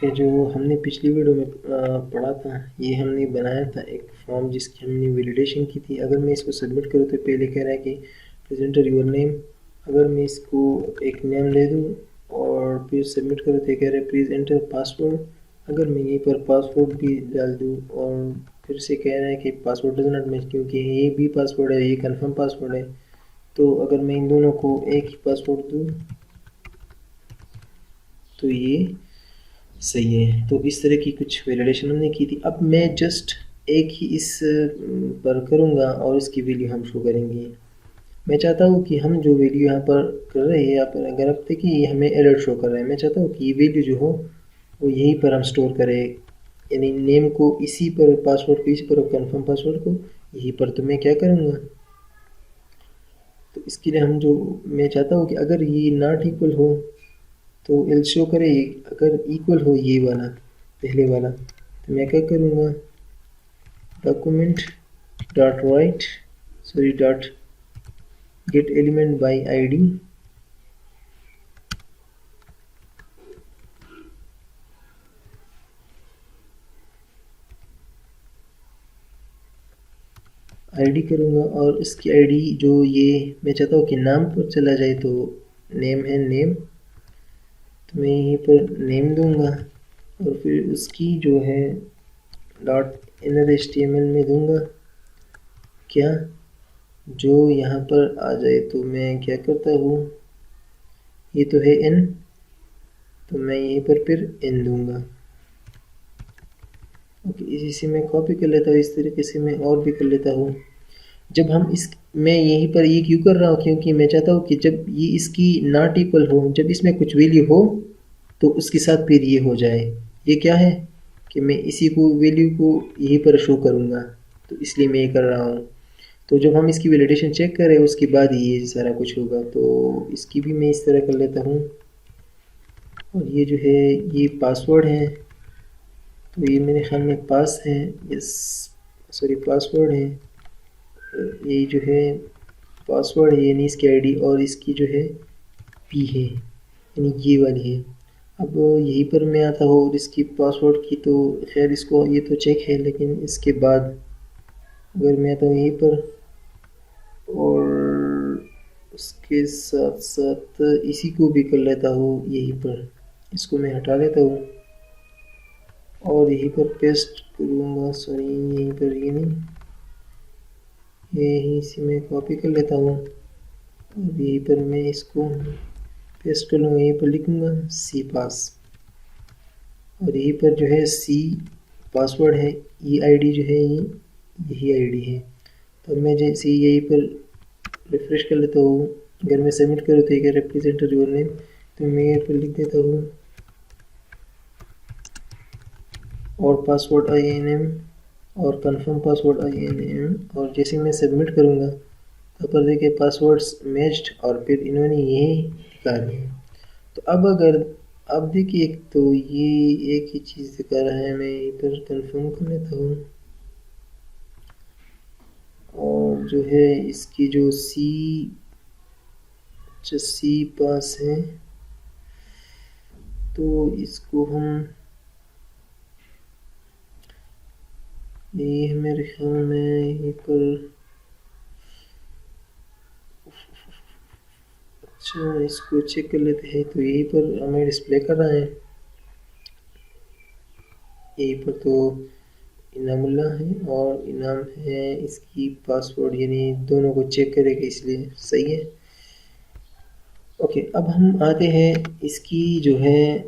कि जो हमने पिछली वीडियो में पढ़ा था, ये हमने बनाया था एक फॉर्म जिसकी हमने वैलिडेशन की थी। अगर मैं इसको सबमिट करूँ तो पहले कह रहा है कि प्रेजेंटर योर नेम। अगर मैं इसको एक नेम दे दूँ और फिर सबमिट करूँ तो कह रहा है प्लीज़ एंटर पासवर्ड। अगर मैं यहीं पर पासवर्ड भी डाल दूँ और फिर से कह रहा है कि पासवर्ड डज नॉट मैच, क्योंकि ये भी पासवर्ड है, ये कन्फर्म पासवर्ड है। तो अगर मैं इन दोनों को एक ही पासवर्ड दूँ तो ये सही है। तो इस तरह की कुछ वैलिडेशन हमने की थी। अब मैं जस्ट एक ही इस पर करूँगा और इसकी वैल्यू हम शो करेंगे। मैं चाहता हूँ कि हम जो वैल्यू यहाँ पर कर रहे हैं, यहाँ पर अगर आप देखिए ये हमें एरर शो कर रहा है। मैं चाहता हूँ कि ये वैल्यू जो हो वो यहीं पर हम स्टोर करें, यानी नेम को इसी पर, पासवर्ड को इसी पर, कंफर्म पासवर्ड को यहीं पर। तो मैं क्या करूँगा, तो इसके लिए हम जो, मैं चाहता हूँ कि अगर ये नॉट इक्वल हो तो एल शो करे, अगर इक्वल हो ये वाला पहले वाला तो मैं क्या करूँगा, document dot right sorry dot gate element by ID. ID करूँगा और इसकी आईडी जो ये मैं चाहता हूँ कि नाम पर चला जाए, तो नेम है नेम, तो मैं यहीं पर नेम दूंगा और फिर उसकी जो है डॉट इनर HTML में दूंगा क्या, जो यहाँ पर आ जाए। तो मैं क्या करता हूँ, ये तो है n, तो मैं यहीं पर फिर n दूंगा। ओके, इसी से मैं कॉपी कर लेता हूँ। इस तरीके से मैं और भी कर लेता हूँ। जब हम इस, मैं यहीं पर ये क्यों कर रहा हूँ, क्योंकि मैं चाहता हूँ कि जब ये इसकी नॉट इक्वल हो, जब इसमें कुछ वैल्यू हो तो उसके साथ फिर ये हो जाए। ये क्या है कि मैं इसी को वैल्यू को यहीं पर शो करूँगा, तो इसलिए मैं ये कर रहा हूँ। तो जब हम इसकी वैलिडेशन चेक करें उसके बाद ये सारा कुछ होगा। तो इसकी भी मैं इस तरह कर लेता हूँ। और ये जो है ये पासवर्ड है, तो ये मेरे ख्याल में पास है, यस सॉरी पासवर्ड है। ये जो है पासवर्ड है, यानी इसकी आईडी, और इसकी जो है पी है, यानी ये वाली है। अब यहीं पर मैं आता हूँ और इसकी पासवर्ड की, तो खैर इसको ये तो चेक है, लेकिन इसके बाद अगर मैं आता हूँ यहीं पर और उसके साथ साथ इसी को भी कर लेता हूँ यहीं पर, इसको मैं हटा लेता हूँ और यहीं पर पेस्ट करूँगा। सॉरी यहीं पर ये नहीं, यहीं से मैं कॉपी कर लेता हूँ और यहीं पर मैं इसको पेस्ट कर लूँगा। यहीं पर लिखूँगा सी पास और यहीं पर जो है सी पासवर्ड है, ये आईडी जो है ये यही आईडी है। तो मैं जैसे यहीं पर रिफ्रेश कर लेता हूँ, अगर मैं सबमिट करूँ तो ये रिप्रेजेंटर योर नेम, तो मैं यहाँ पर लिख देता हूँ और पासवर्ड INM और कंफर्म पासवर्ड INM, और जैसे मैं सबमिट करूँगा तो पर देखिए पासवर्ड्स मैच्ड और फिर इन्होंने यही दिखा रहे हैं। तो अब अगर अब देखिए, एक तो ये एक ही चीज़ दिखा रहा है, मैं यहीं पर कंफर्म कर लेता हूँ और जो है इसकी जो सी पास है, तो इसको हम, ये है मेरे ख्याल में यहीं पर, अच्छा इसको चेक कर लेते हैं। तो यहीं पर हमें डिस्प्ले कर रहा है, यहीं पर तो इनामुल्ला है और इनाम है इसकी पासवर्ड, यानी दोनों को चेक करेगा इसलिए सही है। ओके, अब हम आते हैं इसकी जो है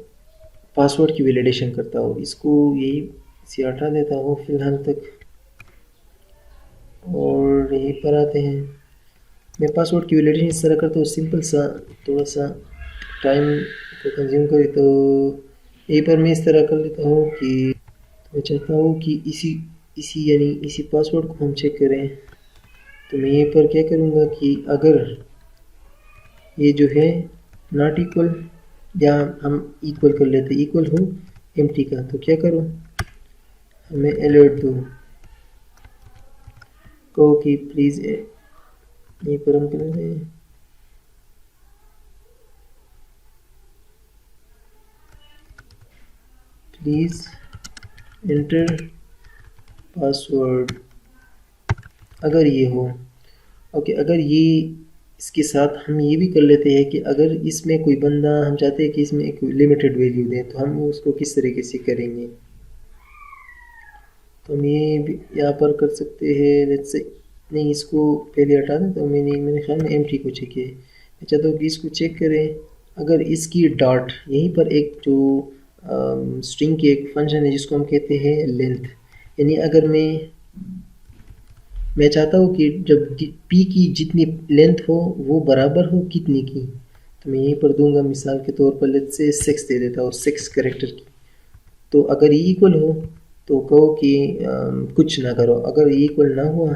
पासवर्ड की वैलिडेशन करता हूँ। इसको यही से हटा देता हूँ फिलहाल तक और यहीं पर आते हैं। मैं पासवर्ड की वैलिडेशन इस तरह करता हूँ, सिंपल सा, थोड़ा सा टाइम को कंज्यूम करे। तो यहीं पर मैं इस तरह कर लेता हूँ कि मैं चाहता हूँ कि इसी इसी यानी इसी पासवर्ड को हम चेक करें। तो मैं यहीं पर क्या करूँगा कि अगर ये जो है नॉट इक्वल, या हम इक्वल कर लेते, इक्वल हो एम्प्टी का, तो क्या करूँ, हमें अलर्ट दो, कहो कि प्लीज़ यहीं पर हम कर रहे हैं प्लीज़ इंटर पासवर्ड, अगर ये हो। ओके, अगर ये इसके साथ हम ये भी कर लेते हैं कि अगर इसमें कोई बंदा, हम चाहते हैं कि इसमें एक लिमिटेड वैल्यू दें, तो हम उसको किस तरीके से करेंगे। तो हम ये भी यहाँ पर कर सकते हैं। लेट्स से नहीं, इसको पहले हटा दें। तो मेरे ख्याल में एम्प्टी को चेक है। मैं चाहता हूँ कि इसको चेक करें। अगर इसकी डॉट यहीं पर एक जो स्ट्रिंग की एक फंक्शन है जिसको हम कहते हैं लेंथ, यानी अगर मैं चाहता हूँ कि जब पी की जितनी लेंथ हो वो बराबर हो कितनी की, तो मैं यहीं पर दूंगा मिसाल के तौर पर लेट्स से 6 दे देता हूँ, 6 कैरेक्टर की। तो अगर ये इक्वल हो तो कहो कि कुछ ना करो। अगर ये इक्वल ना हुआ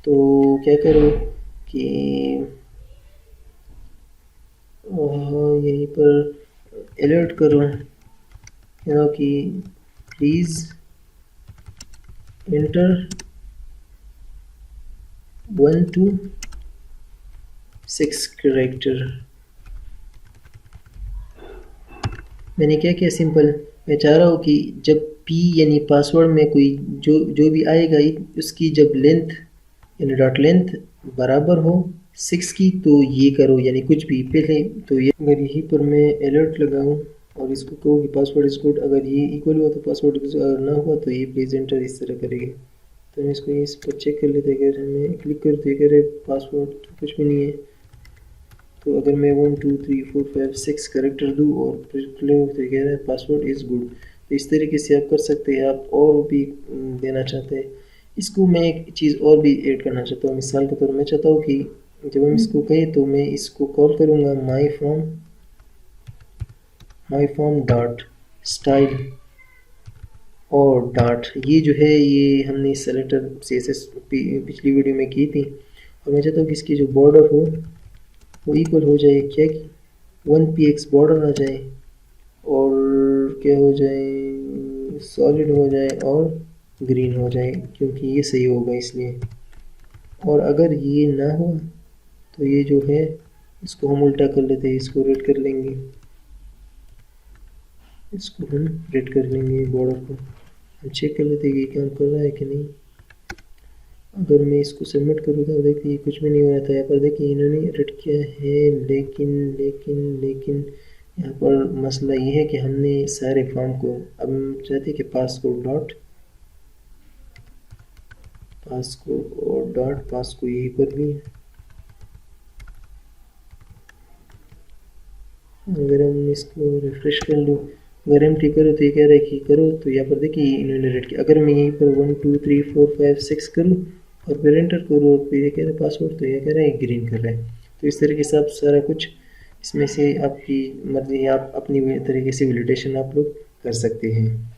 तो क्या करो कि यहीं पर अलर्ट करो कि प्लीज़ इंटर 1 to 6 कैरेक्टर। मैंने क्या किया, सिंपल मैं चाह रहा हूँ कि जब पी यानी पासवर्ड में कोई जो भी आएगा उसकी जब लेंथ यानी डॉट लेंथ बराबर हो 6 की तो ये करो, यानी कुछ भी पहले तो ये। अगर यहीं पर मैं अलर्ट लगाऊँ और इसको कहूँ कि पासवर्ड इज गुड, अगर ये इक्वल हुआ तो पासवर्ड, अगर ना हुआ तो ये प्लीज एंटर इस तरह करेगा। तो मैं इसको इस पर चेक कर लेते, अगर मैं क्लिक कर तो करे पासवर्ड तो कुछ भी नहीं है। तो अगर मैं 1 2 3 4 5 6 करेक्टर दूँ और फिर क्लिक तो कह रहा है पासवर्ड इज़ गुड। तो इस तरीके से आप कर सकते हैं। आप और भी देना चाहते हैं इसको, मैं एक चीज़ और भी ऐड करना चाहता हूँ। मिसाल के तौर मैं चाहता हूँ कि जब हम इसको कहें तो मैं इसको कॉल करूँगा माई फॉर्म डॉट स्टाइल और डॉट, ये जो है ये हमने सेलेक्टर CSS पिछली वीडियो में की थी। और मैं चाहता हूँ कि इसकी जो बॉर्डर हो वो इक्वल हो जाए क्या कि 1px बॉर्डर आ जाए और क्या हो जाए, सॉलिड हो जाए और ग्रीन हो जाए, क्योंकि ये सही होगा इसलिए। और अगर ये ना हो तो ये जो है इसको हम उल्टा कर लेते हैं, इसको रेड कर लेंगे, इसको हम रेड कर लेंगे बॉर्डर को। हम चेक कर लेते हैं कि काम कर रहा है कि नहीं। अगर मैं इसको सबमिट करूँ तो देखिए कुछ भी नहीं हो रहा था। यहाँ पर देखिए इन्होंने रेड किया है, लेकिन यहाँ पर मसला ये है कि हमने सारे फॉर्म को, अब हम चाहते हैं कि पास को यहीं पर भी। अगर हम इसको रिफ्रेश कर लूँ, अगर हम ठीक करो तो ये कह रहा है कि करो, तो यहाँ पर देखिए इन्होंने रेड किया। अगर मैं यहीं पर 1 2 3 4 5 6 करूँ और फिर एंटर करो और फिर ये कह रहा है पासवर्ड, तो ये कह रहा है ग्रीन कर रहा है। तो इस तरीके से आप सारा कुछ इसमें से आपकी मर्ज़ी, आप अपनी तरीके से वैलिडेशन आप लोग कर सकते हैं।